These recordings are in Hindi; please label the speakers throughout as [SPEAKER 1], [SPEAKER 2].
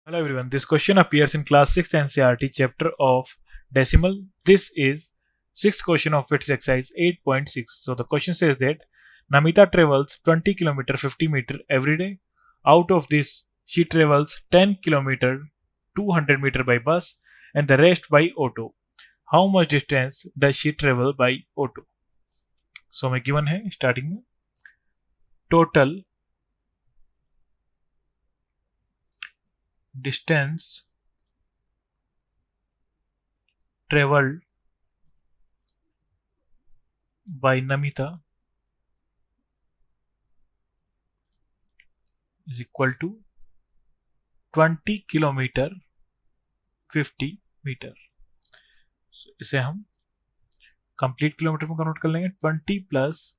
[SPEAKER 1] Hello everyone, this question appears in class 6 NCERT chapter of decimal. This is 6th question of its exercise 8.6. So the question says that Namita travels 20 km 50 meter every day. Out of this, she travels 10 km 200 meter by bus and the rest by auto. How much distance does she travel by auto? So मैं given है starting में total distance traveled by Namita is equal to 20 kilometre 50 metre. इसे हम कंप्लीट किलोमीटर में कन्वर्ट कर लेंगे. 20 प्लस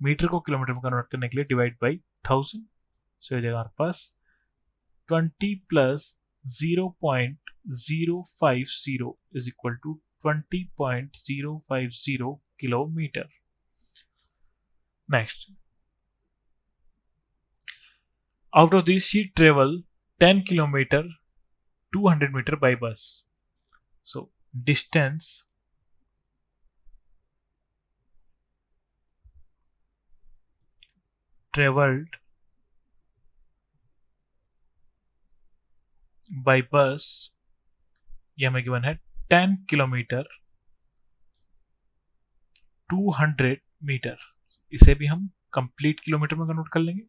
[SPEAKER 1] मीटर को किलोमीटर में कन्वर्ट करने के लिए डिवाइड बाई 1000. सो ये जगह हमारे पास 20 plus 0.050 is equal to 20.050 kilometre. Next, out of this she travel 10 kilometer 200 meter by bus. So distance traveled by bus ये हमें गिवन है 10 किलोमीटर 200 मीटर. इसे भी हम कंप्लीट किलोमीटर में कन्वर्ट कर लेंगे.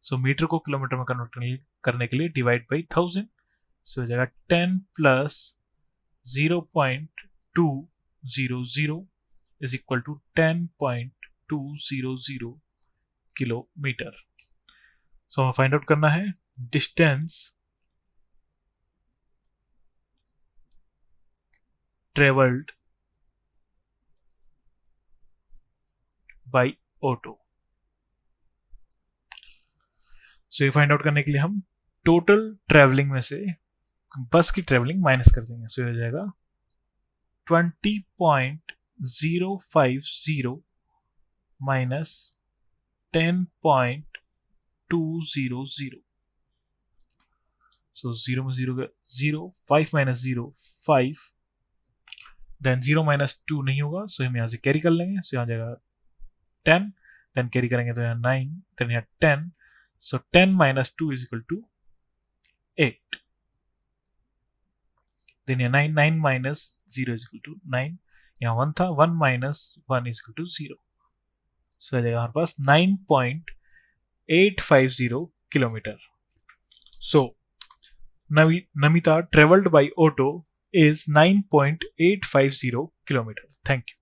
[SPEAKER 1] सो मीटर को किलोमीटर में कन्वर्ट करने के लिए डिवाइड बाई 1000. सो जगह 10 plus 0.200 is equal to 10.200 kilometre. So हमें फाइंड आउट करना है distance travelled by auto. So ये फाइंड आउट करने के लिए हम टोटल ट्रेवलिंग में से बस की ट्रेवलिंग माइनस कर देंगे. सो ये हो जाएगा 20.050 माइनस 10.200. सो 0 में 0 0, 5 माइनस 0 5, देन 0 माइनस 2 नहीं होगा. सो हम यहाँ से कैरी कर लेंगे. सो यहाँ जाएगा 10, देन कैरी करेंगे तो यहाँ 9, देन यहाँ 10. So 10 minus 2 is equal to 8. Then यहाँ 9 minus 0 is equal to 9. यहाँ 1 था, 1 minus 1 is equal to 0. So आ जाएगा हमारे पास 9.850 kilometre. So Namita traveled by auto is 9.850 kilometer. Thank you.